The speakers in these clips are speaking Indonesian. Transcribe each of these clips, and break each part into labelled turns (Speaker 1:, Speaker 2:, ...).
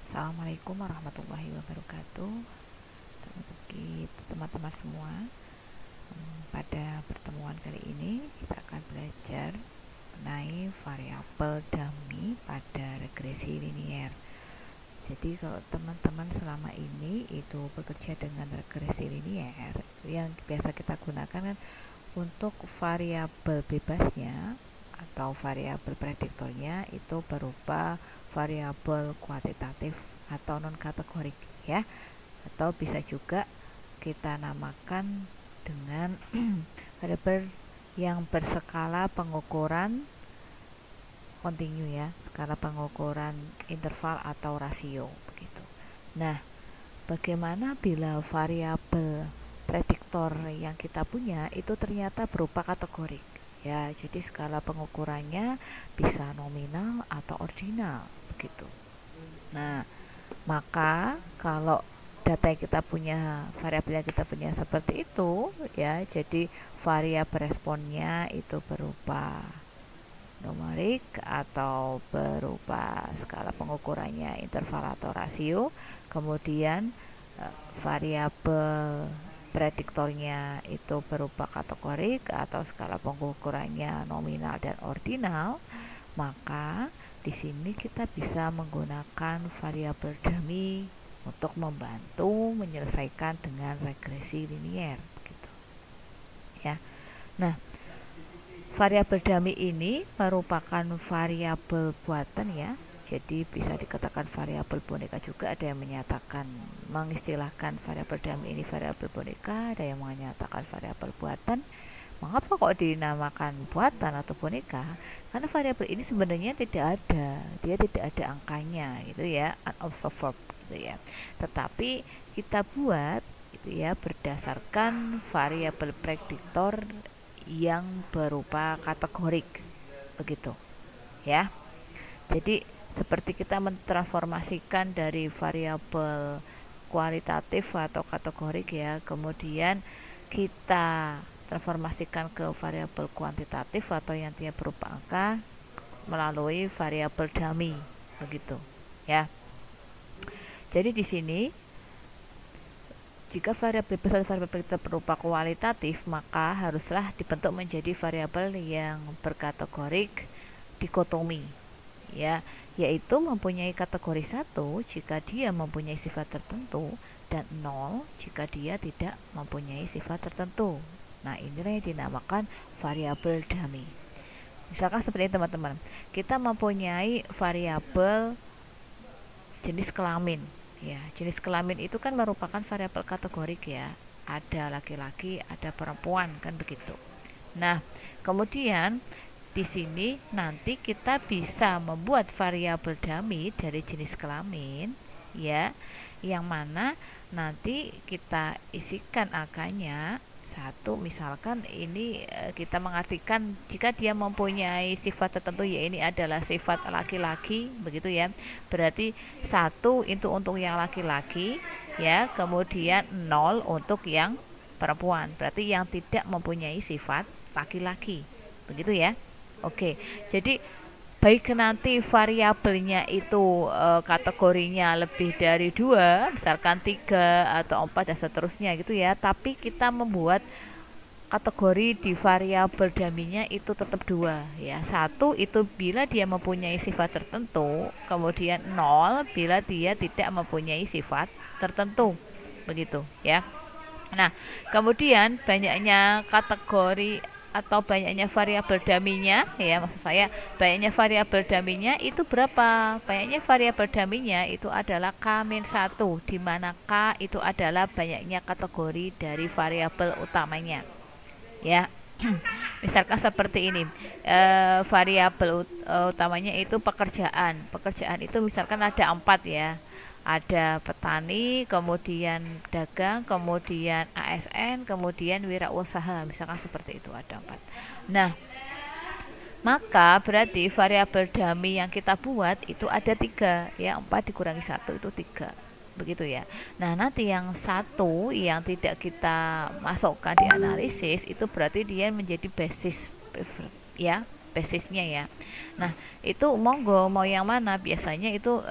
Speaker 1: Assalamualaikum warahmatullahi wabarakatuh. Selamat pagi teman-teman semua. Pada pertemuan kali ini kita akan belajar mengenai variabel dummy pada regresi linier. Jadi kalau teman-teman selama ini itu bekerja dengan regresi linier, yang biasa kita gunakan kan untuk variabel bebasnya atau variabel prediktornya itu berupa variabel kuantitatif atau non kategorik ya, atau bisa juga kita namakan dengan variabel yang berskala pengukuran kontinu ya, skala pengukuran interval atau rasio begitu. Nah, bagaimana bila variabel prediktor yang kita punya itu ternyata berupa kategorik ya, jadi skala pengukurannya bisa nominal atau ordinal begitu. Nah, maka kalau data yang kita punya, variabel yang kita punya seperti itu ya, jadi variabel responnya itu berupa numerik atau berupa skala pengukurannya interval atau rasio, kemudian variabel prediktornya itu berupa kategorik atau skala pengukurannya nominal dan ordinal, maka di sini kita bisa menggunakan variabel dummy untuk membantu menyelesaikan dengan regresi linier gitu ya. Nah, variabel dummy ini merupakan variabel buatan ya. Jadi bisa dikatakan variabel boneka juga, ada yang menyatakan mengistilahkan variabel dummy ini variabel boneka, ada yang menyatakan variabel buatan. Mengapa kok dinamakan buatan atau boneka? Karena variabel ini sebenarnya tidak ada, dia tidak ada angkanya gitu ya, unobserved gitu ya. Tetapi kita buat itu ya berdasarkan variabel prediktor yang berupa kategorik begitu ya. Jadi seperti kita mentransformasikan dari variabel kualitatif atau kategorik ya, kemudian kita transformasikan ke variabel kuantitatif atau yang dia berupa angka melalui variabel dummy begitu ya. Jadi di sini jika variabel besar variabel kita berupa kualitatif, maka haruslah dibentuk menjadi variabel yang berkategorik dikotomi ya, yaitu mempunyai kategori 1 jika dia mempunyai sifat tertentu dan 0 jika dia tidak mempunyai sifat tertentu. Nah, inilah yang dinamakan variabel dummy. Misalkan seperti ini teman-teman, kita mempunyai variabel jenis kelamin ya. Jenis kelamin itu kan merupakan variabel kategorik ya, ada laki-laki ada perempuan kan begitu. Nah, kemudian di sini nanti kita bisa membuat variabel dummy dari jenis kelamin ya, yang mana nanti kita isikan angkanya satu. Misalkan ini kita mengartikan jika dia mempunyai sifat tertentu ya, ini adalah sifat laki-laki begitu ya, berarti 1 itu untuk yang laki-laki ya, kemudian 0 untuk yang perempuan, berarti yang tidak mempunyai sifat laki-laki begitu ya. Oke, jadi baik nanti variabelnya itu kategorinya lebih dari 2, misalkan 3 atau 4 dan seterusnya gitu ya, tapi kita membuat kategori di variabel dummy-nya itu tetap 2 ya. 1 itu bila dia mempunyai sifat tertentu, kemudian 0 bila dia tidak mempunyai sifat tertentu begitu ya. Nah, kemudian banyaknya kategori atau banyaknya variabel dummy-nya ya, maksud saya banyaknya variabel dummy-nya itu berapa? Banyaknya variabel dummy-nya itu adalah K-1, di mana K itu adalah banyaknya kategori dari variabel utamanya ya. Misalkan seperti ini, variabel utamanya itu pekerjaan. Pekerjaan itu misalkan ada 4 ya, ada petani, kemudian dagang, kemudian ASN, kemudian wirausaha, misalkan seperti itu, ada 4. Nah, maka berarti variabel dummy yang kita buat itu ada 3 ya, 4 dikurangi 1 itu 3 begitu ya. Nah, nanti yang 1 yang tidak kita masukkan di analisis itu berarti dia menjadi basis ya, basisnya ya. Nah, itu monggo mau yang mana, biasanya itu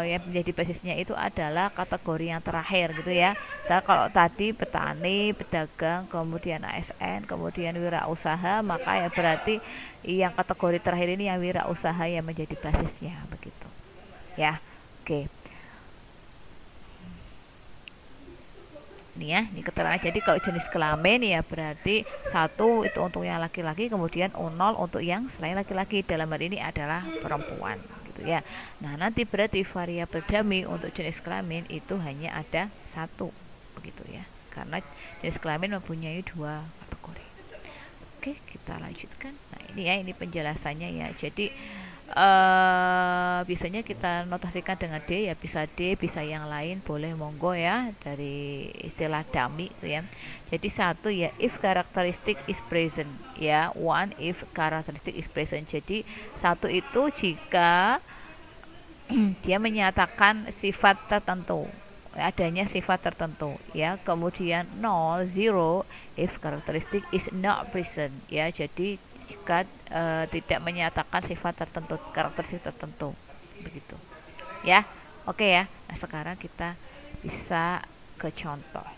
Speaker 1: yang menjadi basisnya itu adalah kategori yang terakhir gitu ya. Misalnya kalau tadi petani, pedagang, kemudian ASN, kemudian wirausaha, maka ya berarti yang kategori terakhir ini yang wirausaha yang menjadi basisnya begitu ya. Oke, ini ya, ini keterangan. Jadi kalau jenis kelamin ya berarti 1 itu untuk yang laki-laki, kemudian 0 untuk yang selain laki-laki, dalam hal ini adalah perempuan gitu ya. Nah, nanti berarti variabel dummy untuk jenis kelamin itu hanya ada 1 begitu ya, karena jenis kelamin mempunyai 2 kategori. Oke, kita lanjutkan. Nah, ini ya, ini penjelasannya ya. Jadi biasanya kita notasikan dengan D ya, bisa D, bisa yang lain, boleh monggo ya, dari istilah dummy itu ya. Jadi 1 ya, if characteristic is present ya, 1 if characteristic is present. Jadi 1 itu jika dia menyatakan sifat tertentu, adanya sifat tertentu ya. Kemudian 0 0 if characteristic is not present ya, jadi jika tidak menyatakan sifat tertentu, karakteristik tertentu begitu ya. Oke ya. Nah, sekarang kita bisa ke contoh.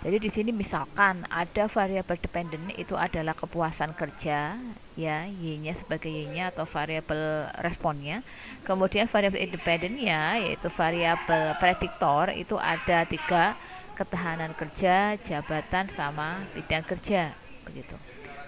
Speaker 1: Jadi di sini misalkan ada variabel dependent, itu adalah kepuasan kerja ya, y-nya sebagai y-nya atau variabel responnya. Kemudian variabel independentnya yaitu variabel prediktor, itu ada 3, ketahanan kerja, jabatan, sama bidang kerja begitu.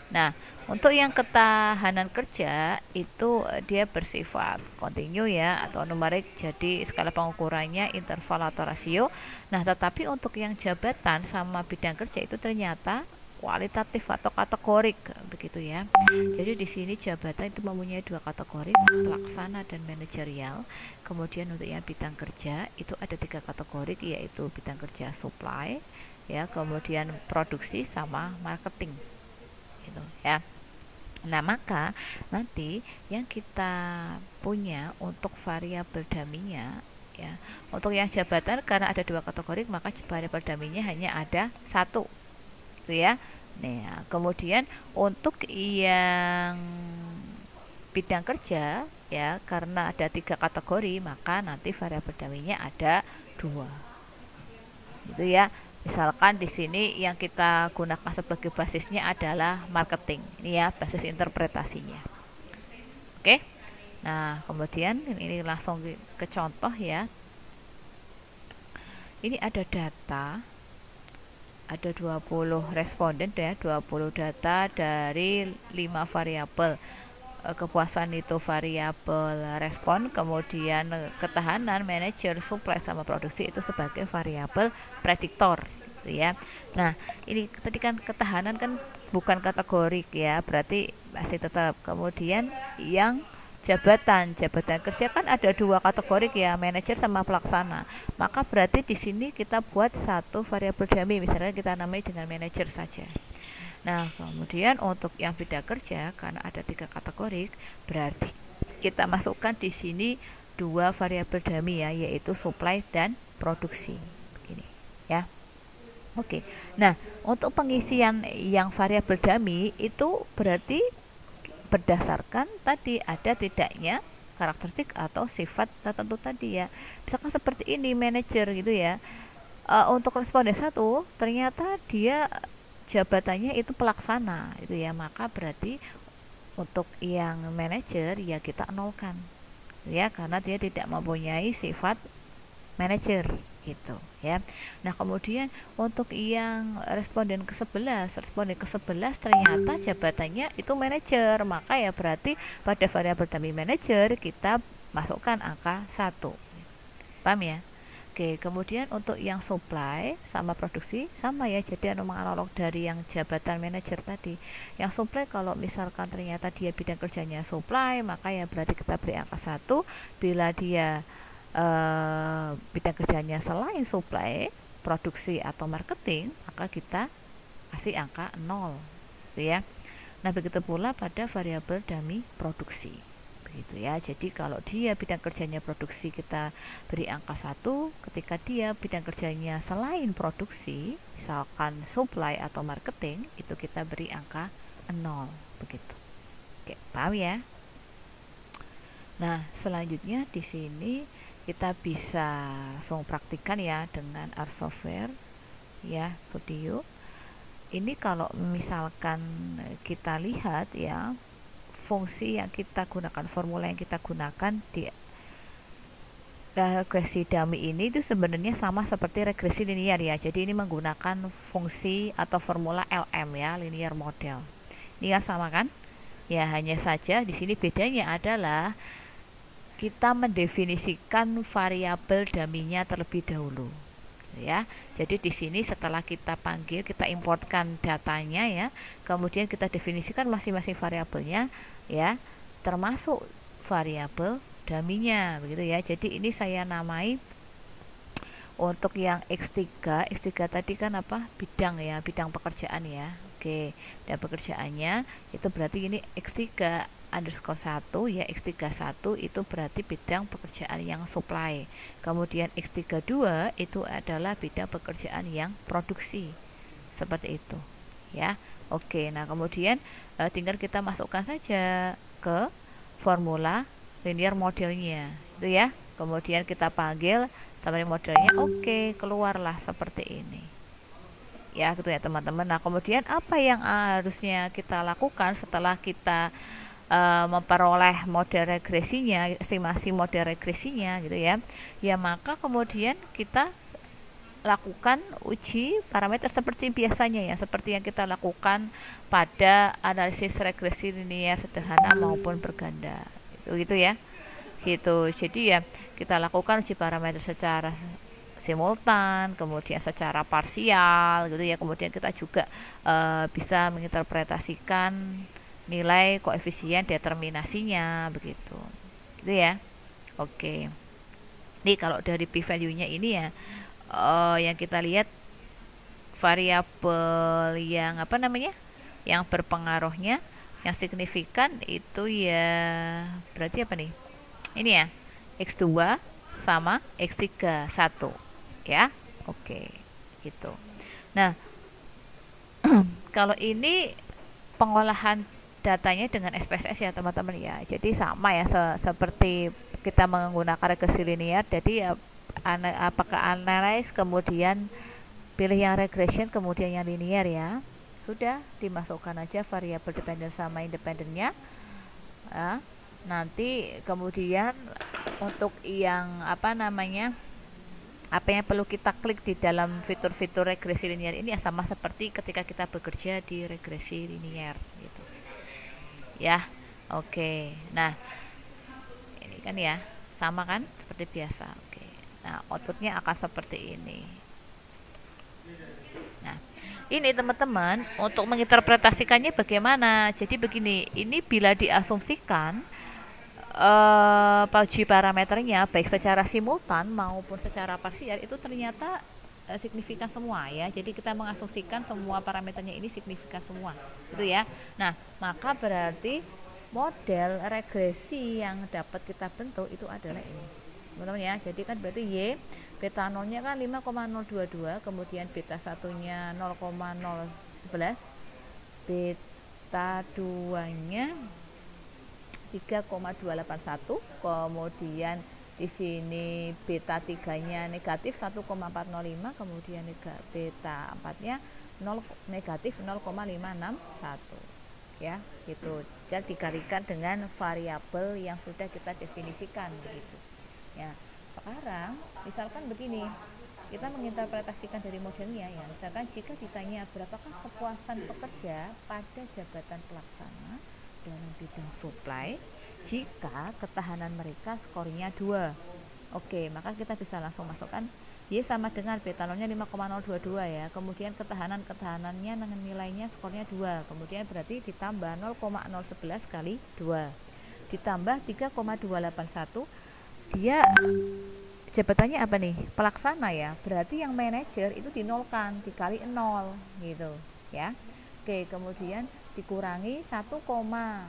Speaker 1: Nah, untuk yang ketahanan kerja itu dia bersifat kontinu ya, atau numerik, jadi skala pengukurannya interval atau rasio. Nah, tetapi untuk yang jabatan sama bidang kerja itu ternyata kualitatif atau kategorik begitu ya. Jadi di sini jabatan itu mempunyai 2 kategori, pelaksana dan manajerial. Kemudian untuk yang bidang kerja itu ada 3 kategori, yaitu bidang kerja supply ya, kemudian produksi sama marketing gitu ya. Nah, maka nanti yang kita punya untuk variabel dummy-nya ya, untuk yang jabatan karena ada 2 kategori, maka variabel dummy-nya hanya ada 1 gitu ya. Nah, kemudian untuk yang bidang kerja ya, karena ada 3 kategori, maka nanti variabel dummy-nya ada 2 gitu ya. Misalkan di sini yang kita gunakan sebagai basisnya adalah marketing. Ini ya, basis interpretasinya. Oke. Nah, kemudian ini langsung ke contoh ya. Ini ada data, ada 20 responden ya, 20 data dari 5 variabel. Kepuasan itu variabel respon, kemudian ketahanan, manajer, supply, sama produksi itu sebagai variabel prediktor gitu ya. Nah, ini tadi kan ketahanan kan bukan kategorik ya, berarti masih tetap. Kemudian yang jabatan kerja kan ada 2 kategori ya, manajer sama pelaksana. Maka berarti di sini kita buat 1 variabel dummy, misalnya kita namai dengan manajer saja. Nah, kemudian untuk yang bidang kerja karena ada 3 kategori, berarti kita masukkan di sini 2 variabel dummy ya, yaitu supply dan produksi. Begini ya. Oke. Nah, untuk pengisian yang variabel dummy itu berarti berdasarkan tadi ada tidaknya karakteristik atau sifat tertentu tadi ya. Misalkan seperti ini, manajer gitu ya. Untuk responden 1 ternyata dia jabatannya itu pelaksana itu ya, maka berarti untuk yang manajer ya kita nolkan ya, karena dia tidak mempunyai sifat manajer gitu ya. Nah, kemudian untuk yang responden ke-11 ternyata jabatannya itu manajer, maka ya berarti pada variabel dummy manajer kita masukkan angka 1. Paham ya? Oke, kemudian untuk yang supply sama produksi sama ya, jadi analog dari yang jabatan manajer tadi. Yang supply kalau misalkan ternyata dia bidang kerjanya supply, maka ya berarti kita beri angka 1. Bila dia bidang kerjanya selain supply, produksi atau marketing, maka kita kasih angka 0 gitu ya. Nah, begitu pula pada variabel dummy produksi gitu ya. Jadi kalau dia bidang kerjanya produksi kita beri angka 1, ketika dia bidang kerjanya selain produksi, misalkan supply atau marketing, itu kita beri angka 0 begitu Oke, paham ya? Nah, selanjutnya di sini kita bisa langsung praktikkan ya dengan R software ya, Studio. Ini kalau misalkan kita lihat ya, fungsi yang kita gunakan, formula yang kita gunakan di regresi dummy ini itu sebenarnya sama seperti regresi linear ya. Jadi ini menggunakan fungsi atau formula LM ya, linear model. Ini kan sama kan? Ya, hanya saja di sini bedanya adalah kita mendefinisikan variabel dummy-nya terlebih dahulu. Ya. Jadi di sini setelah kita panggil, kita importkan datanya ya. Kemudian kita definisikan masing-masing variabelnya ya, termasuk variabel dummy-nya begitu ya. Jadi ini saya namai untuk yang X3 tadi kan apa? Bidang ya, bidang pekerjaan ya. Oke, dan pekerjaannya itu berarti ini X3 underscore 1 ya, X31 itu berarti bidang pekerjaan yang supply. Kemudian X32 itu adalah bidang pekerjaan yang produksi. Seperti itu ya. Oke, nah kemudian tinggal kita masukkan saja ke formula linear modelnya itu ya. Kemudian kita panggil summary modelnya, oke, keluarlah seperti ini ya, gitu ya teman-teman. Nah kemudian apa yang harusnya kita lakukan setelah kita memperoleh model regresinya, estimasi model regresinya gitu ya, ya maka kemudian kita lakukan uji parameter seperti biasanya ya, seperti yang kita lakukan pada analisis regresi linear sederhana maupun berganda gitu ya, gitu. Jadi ya kita lakukan uji parameter secara simultan, kemudian secara parsial gitu ya. Kemudian kita juga bisa menginterpretasikan nilai koefisien determinasinya begitu. Gitu ya. Oke. Ini kalau dari p-value-nya ini ya yang kita lihat variabel yang apa namanya? Yang berpengaruhnya yang signifikan itu ya berarti apa nih? Ini ya. X2 sama X3 1 ya. Oke, gitu. Nah, kalau ini pengolahan datanya dengan SPSS ya teman-teman ya. Jadi sama ya seperti kita menggunakan regresi linear. Jadi ya, apakah analyze kemudian pilih yang regression kemudian yang linear ya. Sudah dimasukkan aja variabel dependen sama independennya. Ya. Nanti kemudian untuk yang apa namanya, apa yang perlu kita klik di dalam fitur-fitur regresi linear ini ya sama seperti ketika kita bekerja di regresi linear gitu ya. Oke, nah ini kan ya sama kan seperti biasa. Oke, nah outputnya akan seperti ini. Nah ini teman-teman untuk menginterpretasikannya bagaimana. Jadi begini, ini bila diasumsikan uji parameternya baik secara simultan maupun secara parsial itu ternyata signifikan semua ya. Jadi kita mengasumsikan semua parameternya ini signifikan semua gitu ya. Nah maka berarti model regresi yang dapat kita bentuk itu adalah ini teman-teman ya. Jadi kan berarti Y beta 0 nya kan 5,022, kemudian beta 1 nya 0,011, beta 2 nya 3,281, kemudian di sini beta 3-nya negatif 1,405, kemudian beta 4-nya negatif 0,561 ya, gitu. Dan dikalikan dengan variabel yang sudah kita definisikan begitu. Ya, sekarang misalkan begini, kita menginterpretasikan dari modelnya ya. Misalkan jika ditanya berapakah kepuasan pekerja pada jabatan pelaksana dalam bidang supply jika ketahanan mereka skornya 2. Oke, maka kita bisa langsung masukkan Y sama dengan beta 0 nya 5,022 ya. Kemudian ketahanannya dengan nilainya skornya 2. Kemudian berarti ditambah 0,011 kali 2 ditambah 3,281. Dia jabatannya apa nih? Pelaksana ya. Berarti yang manajer itu dinolkan, dikali 0 gitu ya. Oke, kemudian dikurangi 1,405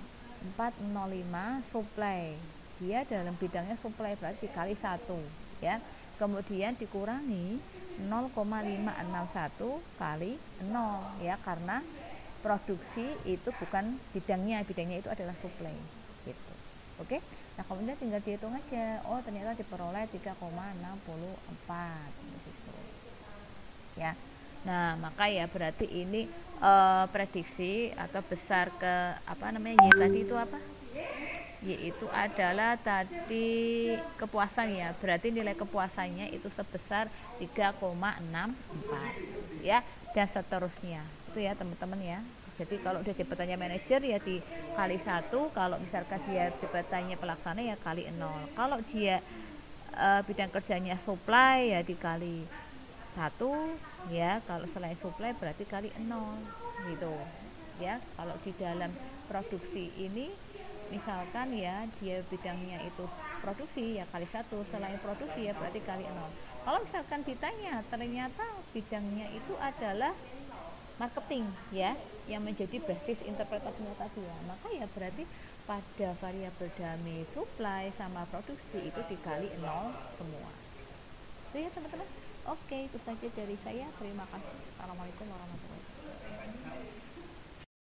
Speaker 1: supply, dia dalam bidangnya supply berarti dikali 1 ya. Kemudian dikurangi 0,561 kali 0 ya, karena produksi itu bukan bidangnya itu adalah supply gitu. Oke. Nah, kemudian tinggal dihitung aja. Oh, ternyata diperoleh 3,64 gitu. Ya. Nah, maka ya berarti ini prediksi atau besar ke apa namanya Y tadi itu apa? Yaitu adalah tadi kepuasan ya. Berarti nilai kepuasannya itu sebesar 3,64 ya, dan seterusnya. Itu ya, teman-teman ya. Jadi kalau udah jabatannya manajer ya dikali 1, kalau misalkan dia jabatannya pelaksana ya kali 0. Kalau dia bidang kerjanya supply ya dikali 1 ya, kalau selain supply berarti kali 0 gitu ya. Kalau di dalam produksi ini misalkan ya dia bidangnya itu produksi ya kali 1, selain produksi ya berarti kali 0. Kalau misalkan ditanya ternyata bidangnya itu adalah marketing ya, yang menjadi basis interpretasinya tadi ya, maka ya berarti pada variabel dummy supply sama produksi itu dikali 0 semua. Itu ya teman-teman. Oke, itu saja dari saya. Terima kasih. Assalamualaikum warahmatullahi wabarakatuh.